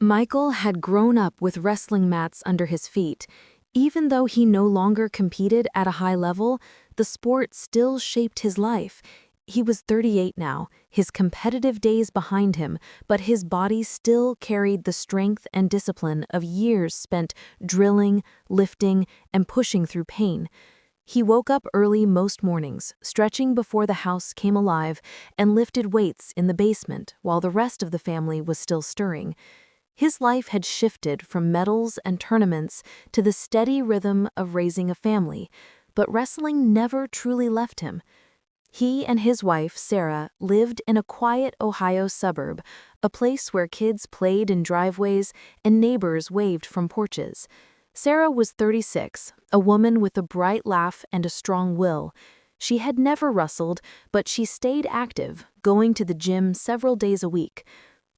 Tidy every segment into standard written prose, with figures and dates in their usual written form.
Michael had grown up with wrestling mats under his feet. Even though he no longer competed at a high level, the sport still shaped his life. He was 38 now, his competitive days behind him, but his body still carried the strength and discipline of years spent drilling, lifting, and pushing through pain. He woke up early most mornings, stretching before the house came alive, and lifted weights in the basement while the rest of the family was still stirring. His life had shifted from medals and tournaments to the steady rhythm of raising a family, but wrestling never truly left him. He and his wife, Sarah, lived in a quiet Ohio suburb, a place where kids played in driveways and neighbors waved from porches. Sarah was 36, a woman with a bright laugh and a strong will. She had never wrestled, but she stayed active, going to the gym several days a week.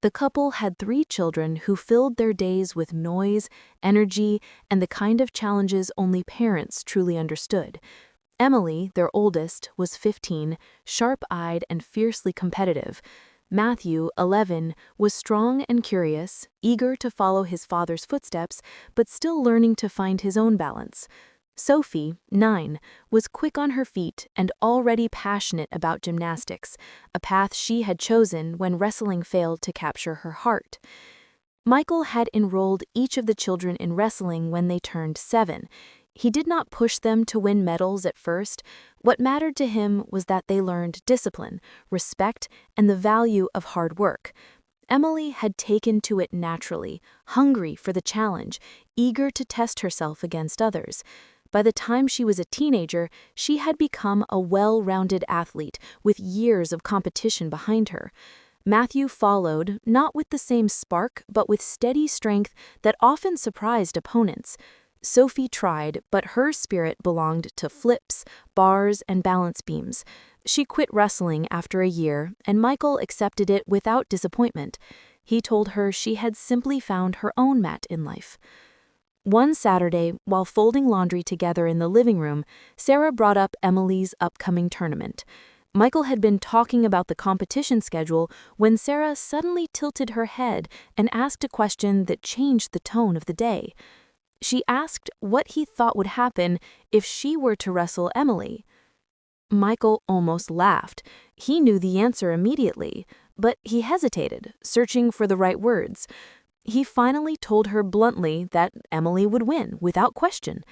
The couple had 3 children who filled their days with noise, energy, and the kind of challenges only parents truly understood. Emily, their oldest, was 15, sharp-eyed and fiercely competitive. Matthew, 11, was strong and curious, eager to follow his father's footsteps, but still learning to find his own balance. Sophie, 9, was quick on her feet and already passionate about gymnastics, a path she had chosen when wrestling failed to capture her heart. Michael had enrolled each of the children in wrestling when they turned 7. He did not push them to win medals at first. What mattered to him was that they learned discipline, respect, and the value of hard work. Emily had taken to it naturally, hungry for the challenge, eager to test herself against others. By the time she was a teenager, she had become a well-rounded athlete with years of competition behind her. Matthew followed, not with the same spark, but with steady strength that often surprised opponents. Sophie tried, but her spirit belonged to flips, bars, and balance beams. She quit wrestling after a year, and Michael accepted it without disappointment. He told her she had simply found her own mat in life. One Saturday, while folding laundry together in the living room, Sarah brought up Emily's upcoming tournament. Michael had been talking about the competition schedule when Sarah suddenly tilted her head and asked a question that changed the tone of the day. She asked what he thought would happen if she were to wrestle Emily. Michael almost laughed. He knew the answer immediately, but he hesitated, searching for the right words. He finally told her bluntly that Emily would win, without question.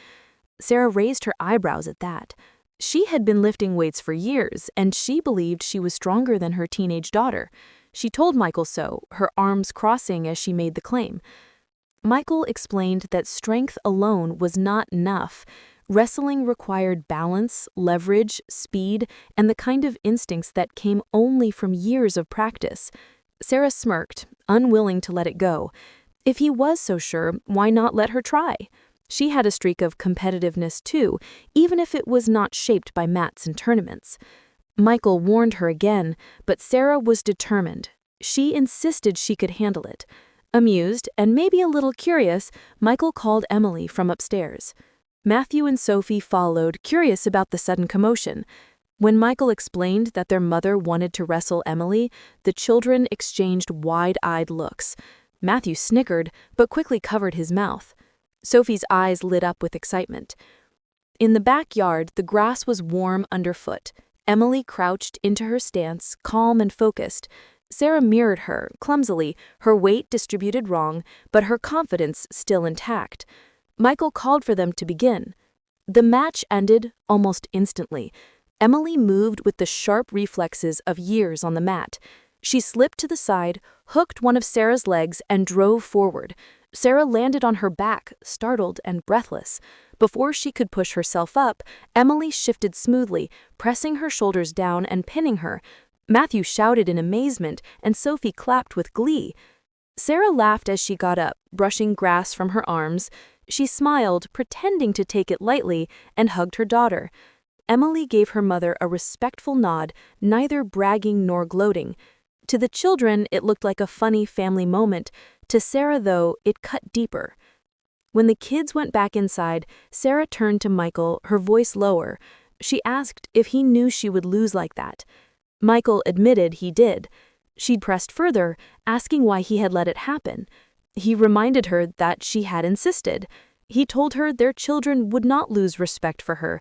Sarah raised her eyebrows at that. She had been lifting weights for years, and she believed she was stronger than her teenage daughter. She told Michael so, her arms crossing as she made the claim. Michael explained that strength alone was not enough. Wrestling required balance, leverage, speed, and the kind of instincts that came only from years of practice. Sarah smirked, unwilling to let it go. If he was so sure, why not let her try? She had a streak of competitiveness too, even if it was not shaped by mats and tournaments. Michael warned her again, but Sarah was determined. She insisted she could handle it. Amused, and maybe a little curious, Michael called Emily from upstairs. Matthew and Sophie followed, curious about the sudden commotion. When Michael explained that their mother wanted to wrestle Emily, the children exchanged wide-eyed looks. Matthew snickered, but quickly covered his mouth. Sophie's eyes lit up with excitement. In the backyard, the grass was warm underfoot. Emily crouched into her stance, calm and focused. Sarah mirrored her, clumsily, her weight distributed wrong, but her confidence still intact. Michael called for them to begin. The match ended almost instantly. Emily moved with the sharp reflexes of years on the mat. She slipped to the side, hooked one of Sarah's legs, and drove forward. Sarah landed on her back, startled and breathless. Before she could push herself up, Emily shifted smoothly, pressing her shoulders down and pinning her. Matthew shouted in amazement, and Sophie clapped with glee. Sarah laughed as she got up, brushing grass from her arms. She smiled, pretending to take it lightly, and hugged her daughter. Emily gave her mother a respectful nod, neither bragging nor gloating. To the children, it looked like a funny family moment. To Sarah, though, it cut deeper. When the kids went back inside, Sarah turned to Michael, her voice lower. She asked if he knew she would lose like that. Michael admitted he did. She'd pressed further, asking why he had let it happen. He reminded her that she had insisted. He told her their children would not lose respect for her.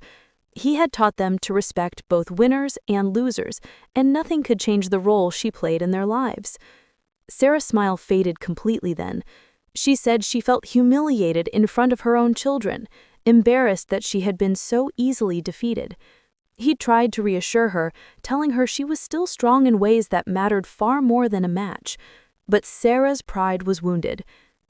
He had taught them to respect both winners and losers, and nothing could change the role she played in their lives. Sarah's smile faded completely then. She said she felt humiliated in front of her own children, embarrassed that she had been so easily defeated. He tried to reassure her, telling her she was still strong in ways that mattered far more than a match. But Sarah's pride was wounded.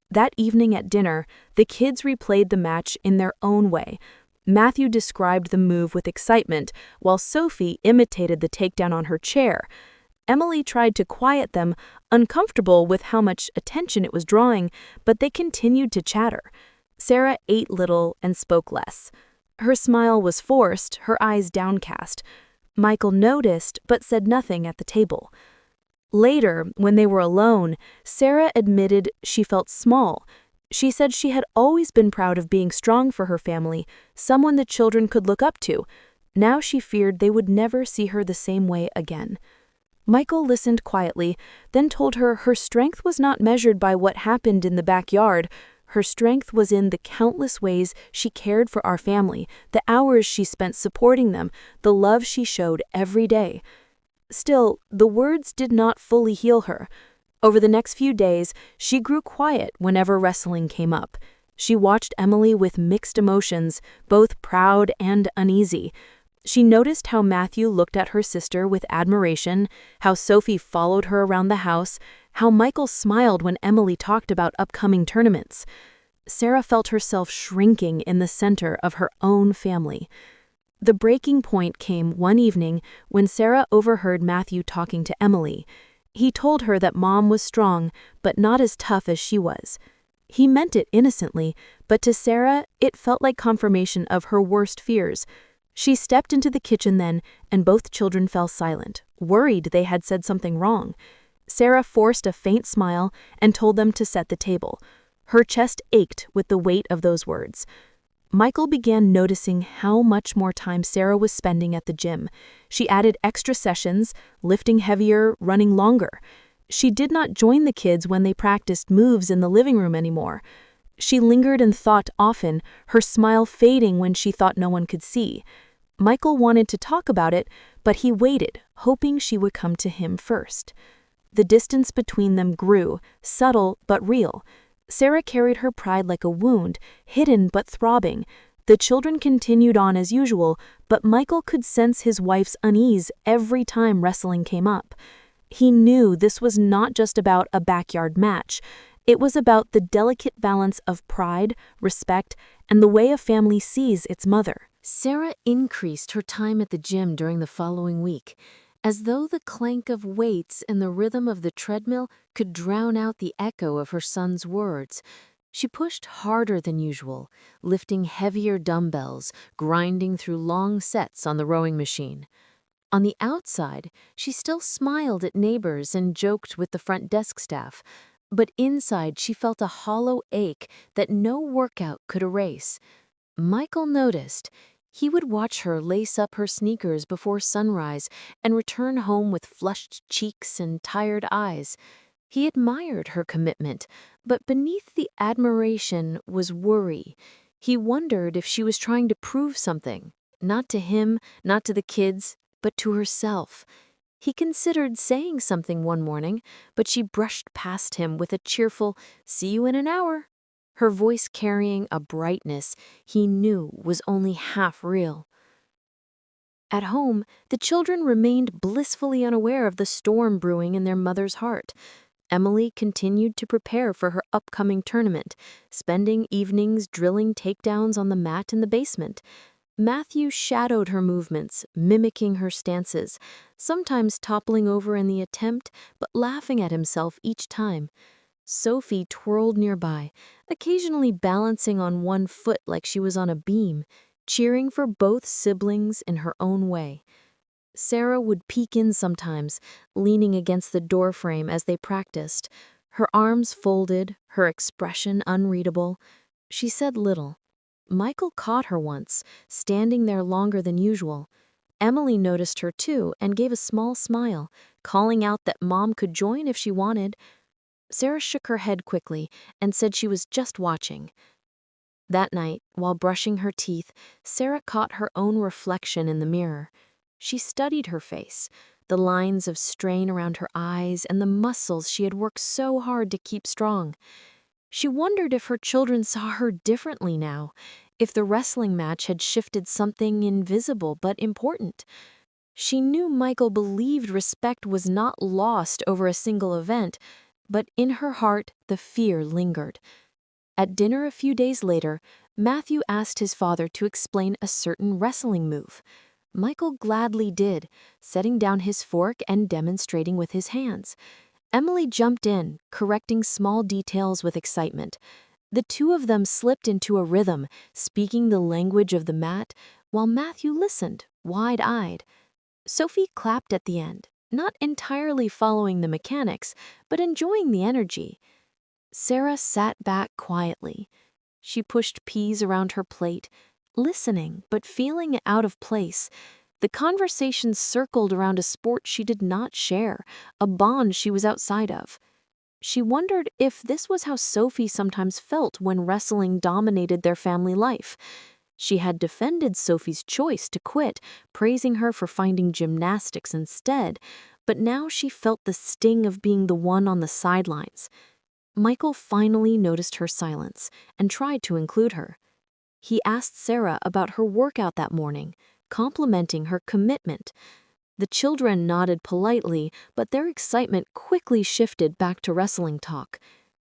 That evening at dinner, the kids replayed the match in their own way. Matthew described the move with excitement, while Sophie imitated the takedown on her chair. Emily tried to quiet them, uncomfortable with how much attention it was drawing, but they continued to chatter. Sarah ate little and spoke less. Her smile was forced, her eyes downcast. Michael noticed, but said nothing at the table. Later, when they were alone, Sarah admitted she felt small. She said she had always been proud of being strong for her family, someone the children could look up to. Now she feared they would never see her the same way again. Michael listened quietly, then told her strength was not measured by what happened in the backyard. Her strength was in the countless ways she cared for our family, the hours she spent supporting them, the love she showed every day. Still, the words did not fully heal her. Over the next few days, she grew quiet whenever wrestling came up. She watched Emily with mixed emotions, both proud and uneasy. She noticed how Matthew looked at her sister with admiration, how Sophie followed her around the house, how Michael smiled when Emily talked about upcoming tournaments. Sarah felt herself shrinking in the center of her own family. The breaking point came one evening when Sarah overheard Matthew talking to Emily. He told her that Mom was strong, but not as tough as she was. He meant it innocently, but to Sarah, it felt like confirmation of her worst fears. She stepped into the kitchen then, and both children fell silent, worried they had said something wrong. Sarah forced a faint smile and told them to set the table. Her chest ached with the weight of those words. Michael began noticing how much more time Sarah was spending at the gym. She added extra sessions, lifting heavier, running longer. She did not join the kids when they practiced moves in the living room anymore. She lingered and thought often, her smile fading when she thought no one could see. Michael wanted to talk about it, but he waited, hoping she would come to him first. The distance between them grew, subtle but real. Sarah carried her pride like a wound, hidden but throbbing. The children continued on as usual, but Michael could sense his wife's unease every time wrestling came up. He knew this was not just about a backyard match. It was about the delicate balance of pride, respect, and the way a family sees its mother. Sarah increased her time at the gym during the following week, as though the clank of weights and the rhythm of the treadmill could drown out the echo of her son's words. She pushed harder than usual, lifting heavier dumbbells, grinding through long sets on the rowing machine. On the outside, she still smiled at neighbors and joked with the front desk staff, but inside she felt a hollow ache that no workout could erase. Michael noticed. He would watch her lace up her sneakers before sunrise and return home with flushed cheeks and tired eyes. He admired her commitment, but beneath the admiration was worry. He wondered if she was trying to prove something, not to him, not to the kids, but to herself. He considered saying something one morning, but she brushed past him with a cheerful, "See you in an hour," her voice carrying a brightness he knew was only half real. At home, the children remained blissfully unaware of the storm brewing in their mother's heart. Emily continued to prepare for her upcoming tournament, spending evenings drilling takedowns on the mat in the basement. Matthew shadowed her movements, mimicking her stances, sometimes toppling over in the attempt, but laughing at himself each time. Sophie twirled nearby, occasionally balancing on one foot like she was on a beam, cheering for both siblings in her own way. Sarah would peek in sometimes, leaning against the doorframe as they practiced, her arms folded, her expression unreadable. She said little. Michael caught her once, standing there longer than usual. Emily noticed her too and gave a small smile, calling out that Mom could join if she wanted. Sarah shook her head quickly and said she was just watching. That night, while brushing her teeth, Sarah caught her own reflection in the mirror. She studied her face, the lines of strain around her eyes and the muscles she had worked so hard to keep strong. She wondered if her children saw her differently now, if the wrestling match had shifted something invisible but important. She knew Michael believed respect was not lost over a single event, but in her heart the fear lingered. At dinner a few days later, Matthew asked his father to explain a certain wrestling move. Michael gladly did, setting down his fork and demonstrating with his hands. Emily jumped in, correcting small details with excitement. The two of them slipped into a rhythm, speaking the language of the mat, while Matthew listened, wide-eyed. Sophie clapped at the end, not entirely following the mechanics, but enjoying the energy. Sarah sat back quietly. She pushed peas around her plate, listening but feeling out of place. The conversation circled around a sport she did not share, a bond she was outside of. She wondered if this was how Sophie sometimes felt when wrestling dominated their family life. She had defended Sophie's choice to quit, praising her for finding gymnastics instead, but now she felt the sting of being the one on the sidelines. Michael finally noticed her silence and tried to include her. He asked Sarah about her workout that morning, complimenting her commitment. The children nodded politely, but their excitement quickly shifted back to wrestling talk.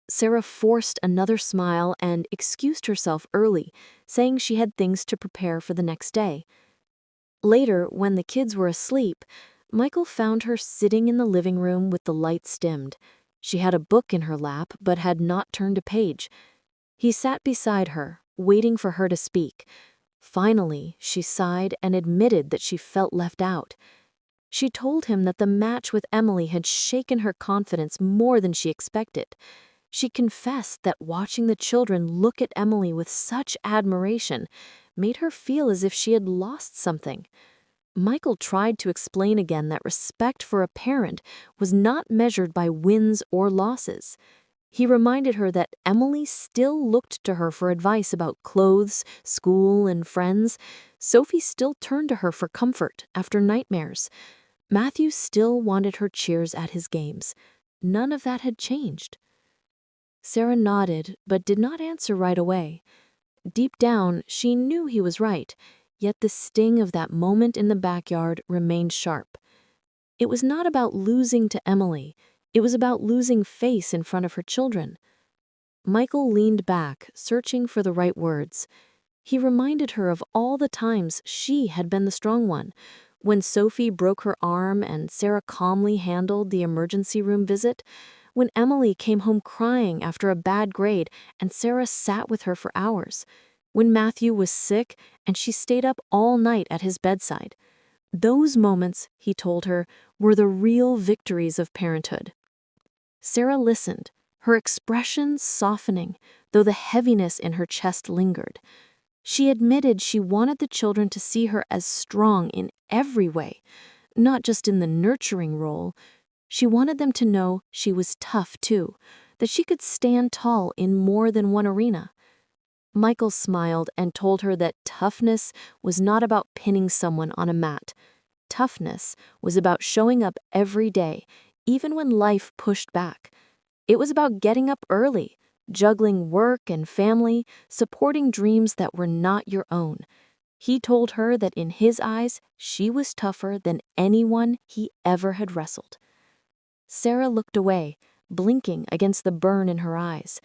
Sarah forced another smile and excused herself early, saying she had things to prepare for the next day. Later, when the kids were asleep, Michael found her sitting in the living room with the lights dimmed. She had a book in her lap but had not turned a page. He sat beside her, waiting for her to speak. Finally, she sighed and admitted that she felt left out. She told him that the match with Emily had shaken her confidence more than she expected. She confessed that watching the children look at Emily with such admiration made her feel as if she had lost something. Michael tried to explain again that respect for a parent was not measured by wins or losses. He reminded her that Emily still looked to her for advice about clothes, school, and friends. Sophie still turned to her for comfort after nightmares. Matthew still wanted her cheers at his games. None of that had changed. Sarah nodded, but did not answer right away. Deep down, she knew he was right, yet the sting of that moment in the backyard remained sharp. It was not about losing to Emily. It was about losing face in front of her children. Michael leaned back, searching for the right words. He reminded her of all the times she had been the strong one, when Sophie broke her arm and Sarah calmly handled the emergency room visit, when Emily came home crying after a bad grade and Sarah sat with her for hours, when Matthew was sick and she stayed up all night at his bedside. Those moments, he told her, were the real victories of parenthood. Sarah listened, her expression softening, though the heaviness in her chest lingered. She admitted she wanted the children to see her as strong in every way, not just in the nurturing role. She wanted them to know she was tough too, that she could stand tall in more than one arena. Michael smiled and told her that toughness was not about pinning someone on a mat. Toughness was about showing up every day, even when life pushed back. It was about getting up early, juggling work and family, supporting dreams that were not your own. He told her that in his eyes, she was tougher than anyone he ever had wrestled. Sarah looked away, blinking against the burn in her eyes.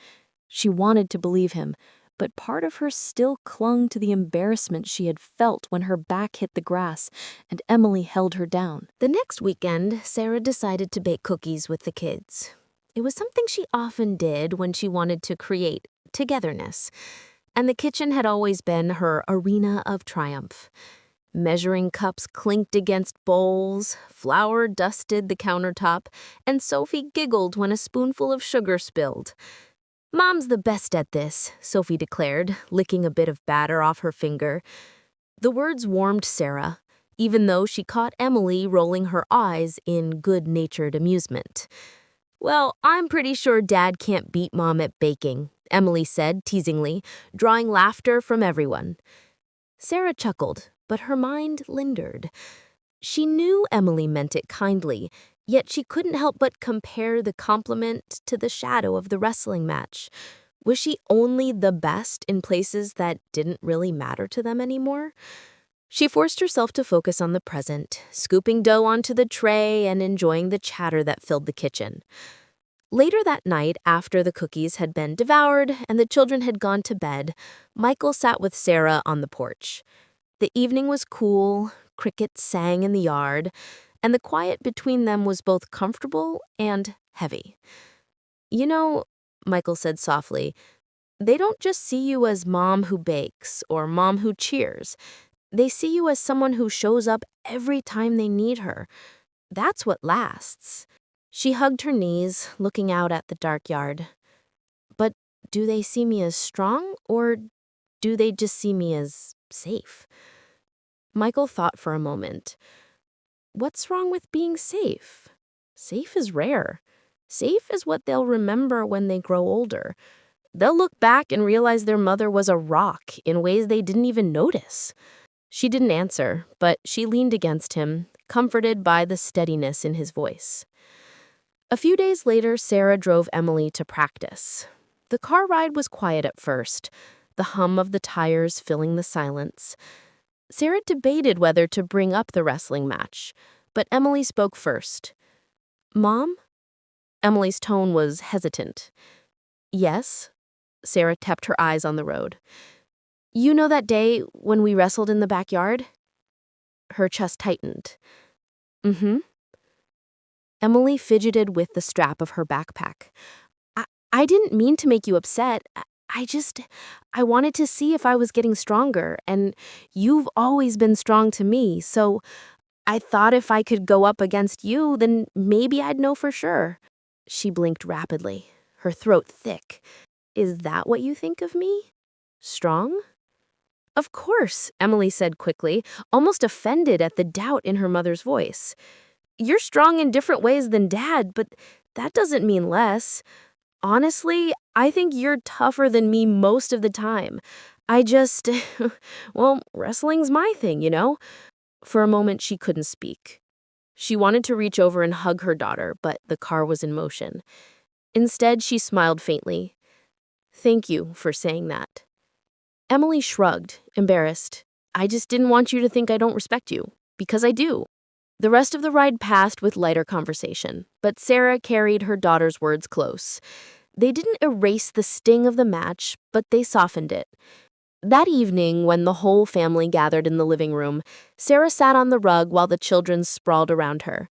She wanted to believe him, but part of her still clung to the embarrassment she had felt when her back hit the grass and Emily held her down. The next weekend, Sarah decided to bake cookies with the kids. It was something she often did when she wanted to create togetherness, and the kitchen had always been her arena of triumph. Measuring cups clinked against bowls, flour dusted the countertop, and Sophie giggled when a spoonful of sugar spilled. "Mom's the best at this," Sophie declared, licking a bit of batter off her finger. The words warmed Sarah, even though she caught Emily rolling her eyes in good-natured amusement. Well, I'm pretty sure Dad can't beat Mom at baking, Emily said teasingly, drawing laughter from everyone. Sarah chuckled, but her mind lingered. She knew Emily meant it kindly, yet she couldn't help but compare the compliment to the shadow of the wrestling match. Was she only the best in places that didn't really matter to them anymore? She forced herself to focus on the present, scooping dough onto the tray and enjoying the chatter that filled the kitchen. Later that night, after the cookies had been devoured and the children had gone to bed, Michael sat with Sarah on the porch. The evening was cool, crickets sang in the yard, and the quiet between them was both comfortable and heavy. You know, Michael said softly, they don't just see you as mom who bakes or mom who cheers. They see you as someone who shows up every time they need her. That's what lasts. She hugged her knees, looking out at the dark yard. But do they see me as strong, or do they just see me as safe? Michael thought for a moment. What's wrong with being safe? Safe is rare. Safe is what they'll remember when they grow older. They'll look back and realize their mother was a rock in ways they didn't even notice. She didn't answer, but she leaned against him, comforted by the steadiness in his voice. A few days later, Sarah drove Emily to practice. The car ride was quiet at first, the hum of the tires filling the silence. Sarah debated whether to bring up the wrestling match, but Emily spoke first. Mom? Emily's tone was hesitant. Yes? Sarah kept her eyes on the road. You know that day when we wrestled in the backyard? Her chest tightened. Mm-hmm. Emily fidgeted with the strap of her backpack. I didn't mean to make you upset. I wanted to see if I was getting stronger, and you've always been strong to me, so I thought if I could go up against you, then maybe I'd know for sure. She blinked rapidly, her throat thick. Is that what you think of me? Strong? Of course, Emily said quickly, almost offended at the doubt in her mother's voice. You're strong in different ways than Dad, but that doesn't mean less. Honestly, I think you're tougher than me most of the time. Well, wrestling's my thing, you know? For a moment, she couldn't speak. She wanted to reach over and hug her daughter, but the car was in motion. Instead, she smiled faintly. Thank you for saying that. Emily shrugged, embarrassed. I just didn't want you to think I don't respect you, because I do. The rest of the ride passed with lighter conversation, but Sarah carried her daughter's words close. They didn't erase the sting of the match, but they softened it. That evening, when the whole family gathered in the living room, Sarah sat on the rug while the children sprawled around her.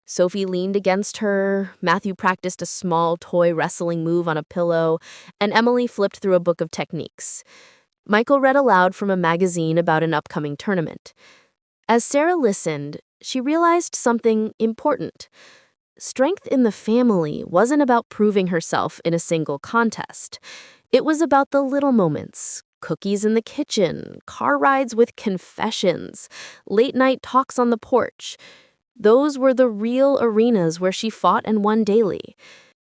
Sophie leaned against her, Matthew practiced a small toy wrestling move on a pillow, and Emily flipped through a book of techniques. Michael read aloud from a magazine about an upcoming tournament. As Sarah listened, she realized something important. Strength in the family wasn't about proving herself in a single contest. It was about the little moments, cookies in the kitchen, car rides with confessions, late-night talks on the porch. Those were the real arenas where she fought and won daily.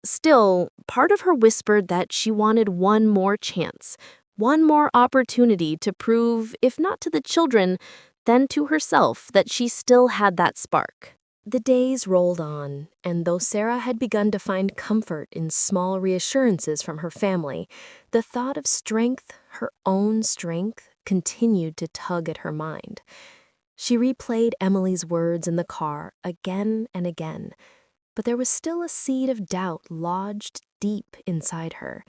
Still, part of her whispered that she wanted one more chance, one more opportunity to prove, if not to the children, then to herself that she still had that spark. The days rolled on, and though Sarah had begun to find comfort in small reassurances from her family, the thought of strength, her own strength, continued to tug at her mind. She replayed Emily's words in the car again and again, but there was still a seed of doubt lodged deep inside her.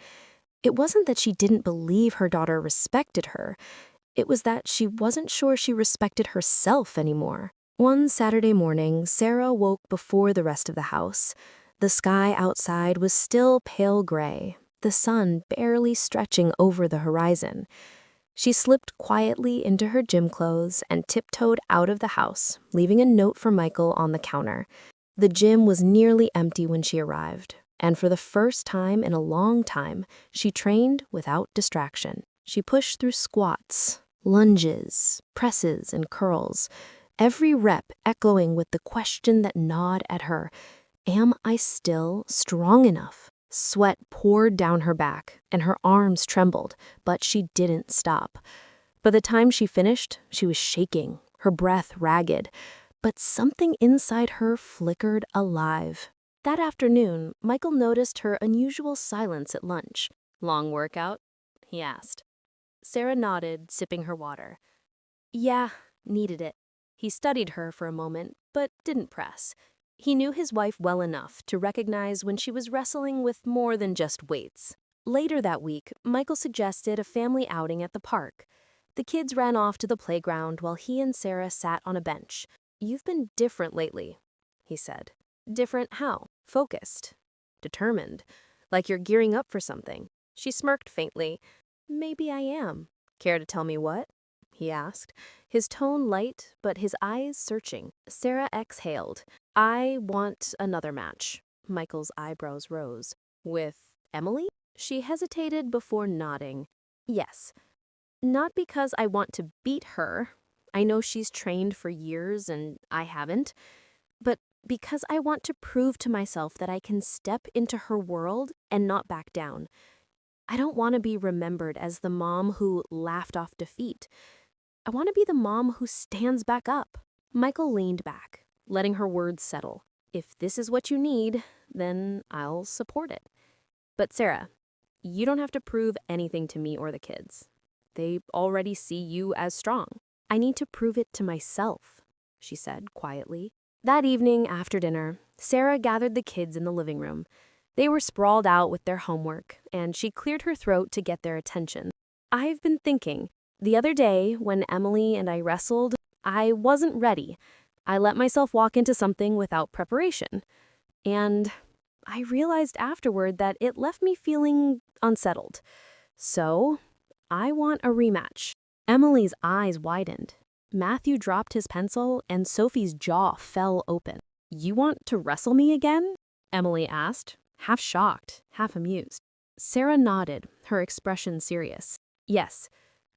It wasn't that she didn't believe her daughter respected her. It was that she wasn't sure she respected herself anymore. One Saturday morning, Sarah woke before the rest of the house. The sky outside was still pale gray, the sun barely stretching over the horizon. She slipped quietly into her gym clothes and tiptoed out of the house, leaving a note for Michael on the counter. The gym was nearly empty when she arrived, and for the first time in a long time, she trained without distraction. She pushed through squats, lunges, presses, and curls, every rep echoing with the question that gnawed at her, Am I still strong enough? Sweat poured down her back, and her arms trembled, but she didn't stop. By the time she finished, she was shaking, her breath ragged, but something inside her flickered alive. That afternoon, Michael noticed her unusual silence at lunch. "Long workout?" he asked. Sarah nodded, sipping her water. "Yeah, needed it." He studied her for a moment, but didn't press. He knew his wife well enough to recognize when she was wrestling with more than just weights. Later that week, Michael suggested a family outing at the park. The kids ran off to the playground while he and Sarah sat on a bench. "You've been different lately," he said. "Different how?" "Focused. Determined. Like you're gearing up for something." She smirked faintly. "Maybe I am." "Care to tell me what?" he asked, his tone light but his eyes searching. Sarah exhaled. "I want another match." Michael's eyebrows rose. "With Emily?" She hesitated before nodding. "Yes. Not because I want to beat her. I know she's trained for years and I haven't. But because I want to prove to myself that I can step into her world and not back down. I don't want to be remembered as the mom who laughed off defeat. I want to be the mom who stands back up." Michael leaned back, letting her words settle. "If this is what you need, then I'll support it. But Sarah, you don't have to prove anything to me or the kids. They already see you as strong." "I need to prove it to myself," she said quietly. That evening after dinner, Sarah gathered the kids in the living room. They were sprawled out with their homework, and she cleared her throat to get their attention. "I've been thinking. The other day, when Emily and I wrestled, I wasn't ready. I let myself walk into something without preparation. And I realized afterward that it left me feeling unsettled. So, I want a rematch." Emily's eyes widened. Matthew dropped his pencil, and Sophie's jaw fell open. "You want to wrestle me again?" Emily asked, half shocked, half amused. Sarah nodded, her expression serious. "Yes,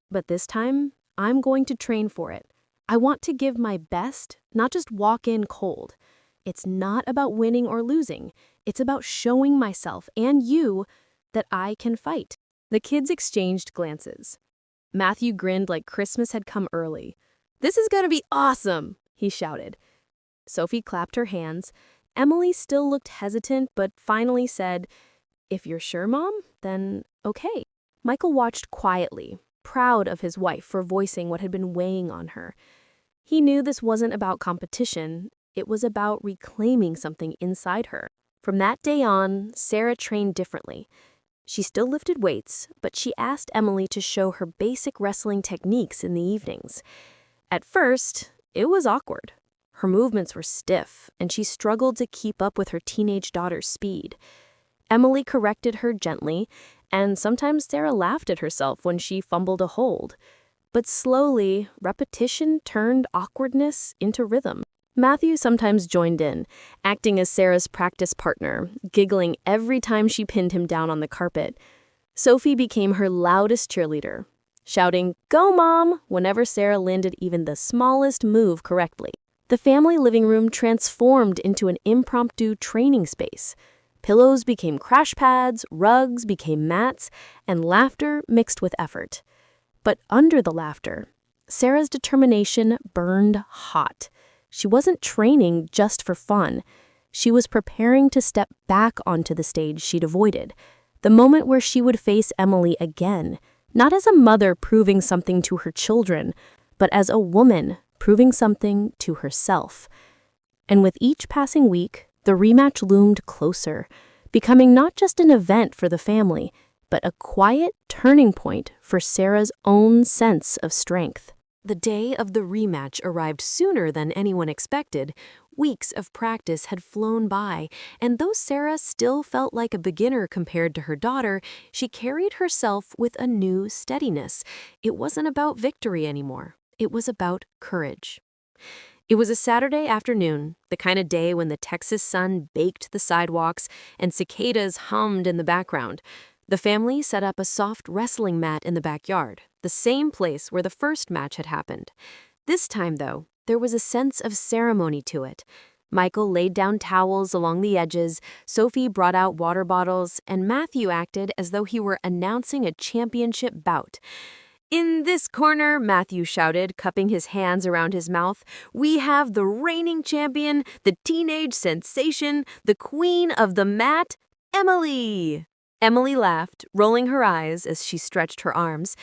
but this time, I'm going to train for it. I want to give my best, not just walk in cold. It's not about winning or losing. It's about showing myself and you that I can fight." The kids exchanged glances. Matthew grinned like Christmas had come early. "This is going to be awesome," he shouted. Sophie clapped her hands. Emily still looked hesitant, but finally said, "If you're sure, Mom, then okay." Michael watched quietly, proud of his wife for voicing what had been weighing on her. He knew this wasn't about competition. It was about reclaiming something inside her. From that day on, Sarah trained differently. She still lifted weights, but she asked Emily to show her basic wrestling techniques in the evenings. At first, it was awkward. Her movements were stiff, and she struggled to keep up with her teenage daughter's speed. Emily corrected her gently, and sometimes Sarah laughed at herself when she fumbled a hold. But slowly, repetition turned awkwardness into rhythm. Matthew sometimes joined in, acting as Sarah's practice partner, giggling every time she pinned him down on the carpet. Sophie became her loudest cheerleader, shouting, "Go, Mom!" whenever Sarah landed even the smallest move correctly. The family living room transformed into an impromptu training space. Pillows became crash pads, rugs became mats, and laughter mixed with effort. But under the laughter, Sarah's determination burned hot. She wasn't training just for fun. She was preparing to step back onto the stage she'd avoided, the moment where she would face Emily again, not as a mother proving something to her children, but as a woman proving something to herself. And with each passing week, the rematch loomed closer, becoming not just an event for the family, but a quiet turning point for Sarah's own sense of strength. The day of the rematch arrived sooner than anyone expected. Weeks of practice had flown by, and though Sarah still felt like a beginner compared to her daughter, she carried herself with a new steadiness. It wasn't about victory anymore. It was about courage. It was a Saturday afternoon, the kind of day when the Texas sun baked the sidewalks and cicadas hummed in the background. The family set up a soft wrestling mat in the backyard, the same place where the first match had happened. This time, though, there was a sense of ceremony to it. Michael laid down towels along the edges, Sophie brought out water bottles, and Matthew acted as though he were announcing a championship bout. "In this corner," Matthew shouted, cupping his hands around his mouth, "we have the reigning champion, the teenage sensation, the queen of the mat, Emily." Emily laughed, rolling her eyes as she stretched her arms.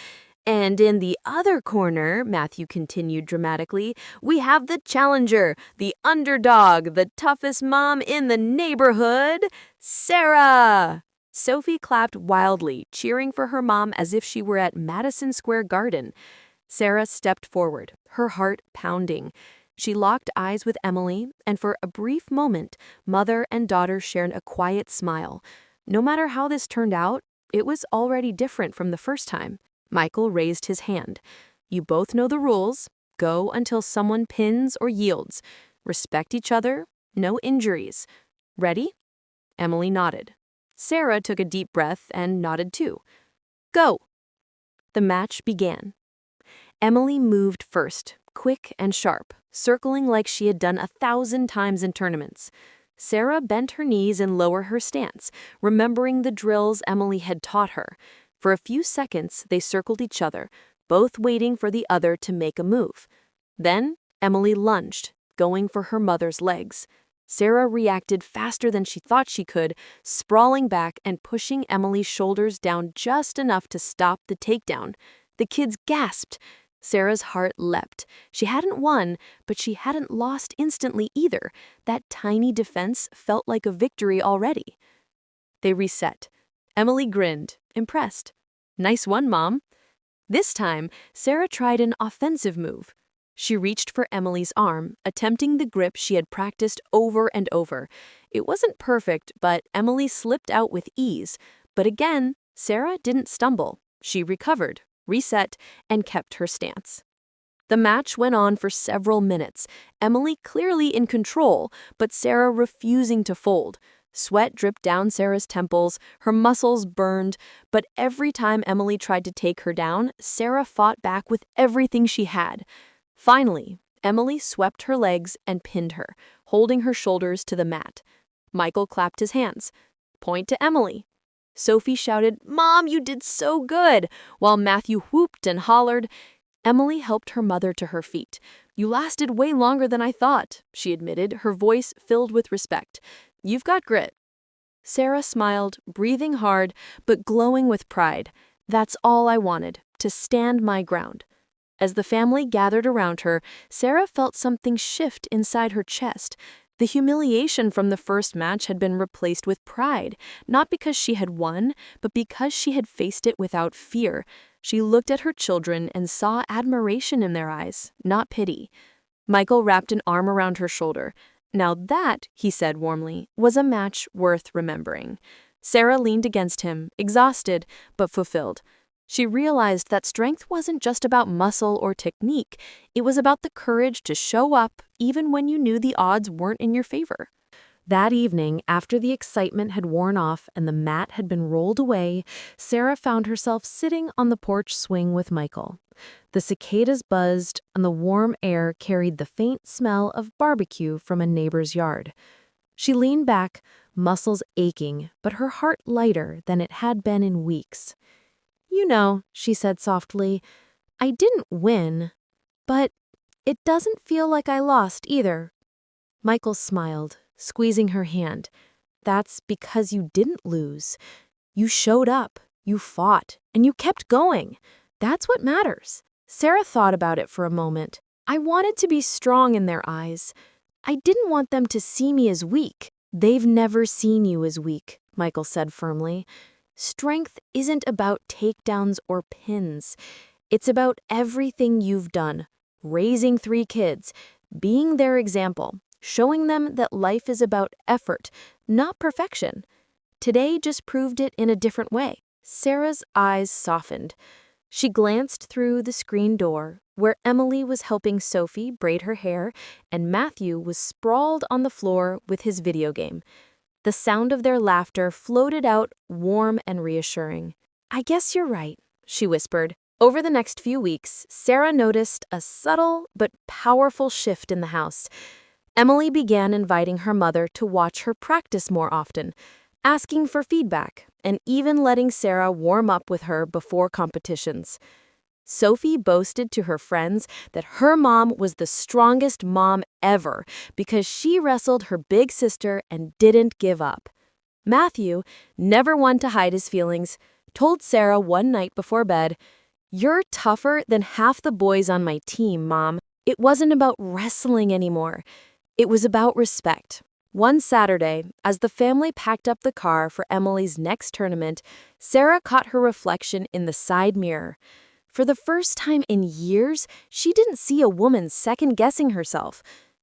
"And in the other corner," Matthew continued dramatically, "we have the challenger, the underdog, the toughest mom in the neighborhood, Sarah." Sophie clapped wildly, cheering for her mom as if she were at Madison Square Garden. Sarah stepped forward, her heart pounding. She locked eyes with Emily, and for a brief moment, mother and daughter shared a quiet smile. No matter how this turned out, it was already different from the first time. Michael raised his hand. "You both know the rules. Go until someone pins or yields. Respect each other. No injuries. Ready?" Emily nodded. Sarah took a deep breath and nodded too. "Go." The match began. Emily moved first, quick and sharp, circling like she had done 1,000 times in tournaments. Sarah bent her knees and lowered her stance, remembering the drills Emily had taught her. For a few seconds, they circled each other, both waiting for the other to make a move. Then, Emily lunged, going for her mother's legs. Sarah reacted faster than she thought she could, sprawling back and pushing Emily's shoulders down just enough to stop the takedown. The kids gasped. Sarah's heart leapt. She hadn't won, but she hadn't lost instantly either. That tiny defense felt like a victory already. They reset. Emily grinned, impressed. "Nice one, Mom." This time, Sarah tried an offensive move. She reached for Emily's arm, attempting the grip she had practiced over and over. It wasn't perfect, but Emily slipped out with ease. But again, Sarah didn't stumble. She recovered, reset, and kept her stance. The match went on for several minutes, Emily clearly in control, but Sarah refusing to fold. Sweat dripped down Sarah's temples, her muscles burned, but every time Emily tried to take her down, Sarah fought back with everything she had. Finally, Emily swept her legs and pinned her, holding her shoulders to the mat. Michael clapped his hands. "Point to Emily." Sophie shouted, "Mom, you did so good," while Matthew whooped and hollered. Emily helped her mother to her feet. "You lasted way longer than I thought," she admitted, her voice filled with respect. "You've got grit." Sarah smiled, breathing hard, but glowing with pride. "That's all I wanted, to stand my ground." As the family gathered around her, Sarah felt something shift inside her chest. The humiliation from the first match had been replaced with pride, not because she had won, but because she had faced it without fear. She looked at her children and saw admiration in their eyes, not pity. Michael wrapped an arm around her shoulder. "Now that," he said warmly, "was a match worth remembering." Sarah leaned against him, exhausted, but fulfilled. She realized that strength wasn't just about muscle or technique. It was about the courage to show up even when you knew the odds weren't in your favor. That evening, after the excitement had worn off and the mat had been rolled away, Sarah found herself sitting on the porch swing with Michael. The cicadas buzzed, and the warm air carried the faint smell of barbecue from a neighbor's yard. She leaned back, muscles aching, but her heart lighter than it had been in weeks. "You know," she said softly, "I didn't win, but it doesn't feel like I lost either." Michael smiled, squeezing her hand. "That's because you didn't lose. You showed up, you fought, and you kept going. That's what matters." Sarah thought about it for a moment. "I wanted to be strong in their eyes. I didn't want them to see me as weak." "They've never seen you as weak," Michael said firmly. "Strength isn't about takedowns or pins. It's about everything you've done. Raising 3 kids, being their example, showing them that life is about effort, not perfection. Today just proved it in a different way." Sarah's eyes softened. She glanced through the screen door, where Emily was helping Sophie braid her hair and Matthew was sprawled on the floor with his video game. The sound of their laughter floated out, warm and reassuring. "I guess you're right," she whispered. Over the next few weeks, Sarah noticed a subtle but powerful shift in the house. Emily began inviting her mother to watch her practice more often, asking for feedback, and even letting Sarah warm up with her before competitions. Sophie boasted to her friends that her mom was the strongest mom ever because she wrestled her big sister and didn't give up. Matthew, never one to hide his feelings, told Sarah one night before bed, "You're tougher than half the boys on my team, Mom. It wasn't about wrestling anymore. It was about respect." One Saturday, as the family packed up the car for Emily's next tournament, Sarah caught her reflection in the side mirror. For the first time in years, she didn't see a woman second-guessing herself.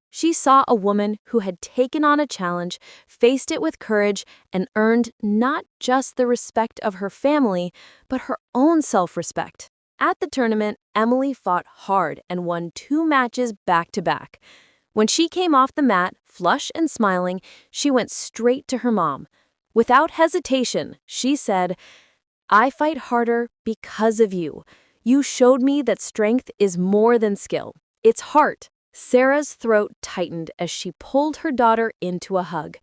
She saw a woman who had taken on a challenge, faced it with courage, and earned not just the respect of her family, but her own self-respect. At the tournament, Emily fought hard and won 2 matches back-to-back. When she came off the mat, flush and smiling, she went straight to her mom. Without hesitation, she said, "I fight harder because of you. You showed me that strength is more than skill. It's heart." Sarah's throat tightened as she pulled her daughter into a hug.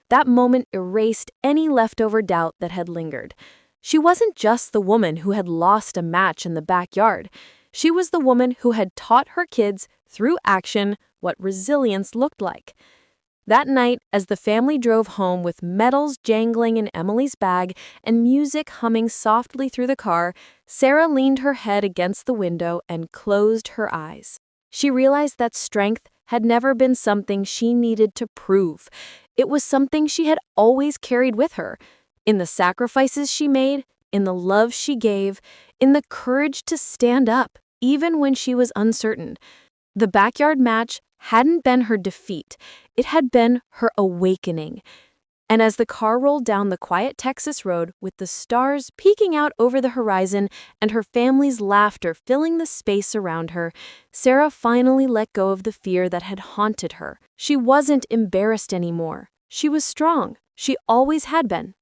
That moment erased any leftover doubt that had lingered. She wasn't just the woman who had lost a match in the backyard. She was the woman who had taught her kids, through action, what resilience looked like. That night, as the family drove home with medals jangling in Emily's bag and music humming softly through the car, Sarah leaned her head against the window and closed her eyes. She realized that strength had never been something she needed to prove. It was something she had always carried with her, in the sacrifices she made, in the love she gave, in the courage to stand up, even when she was uncertain. The backyard match hadn't been her defeat, it had been her awakening. And as the car rolled down the quiet Texas road with the stars peeking out over the horizon and her family's laughter filling the space around her, Sarah finally let go of the fear that had haunted her. She wasn't embarrassed anymore. She was strong. She always had been.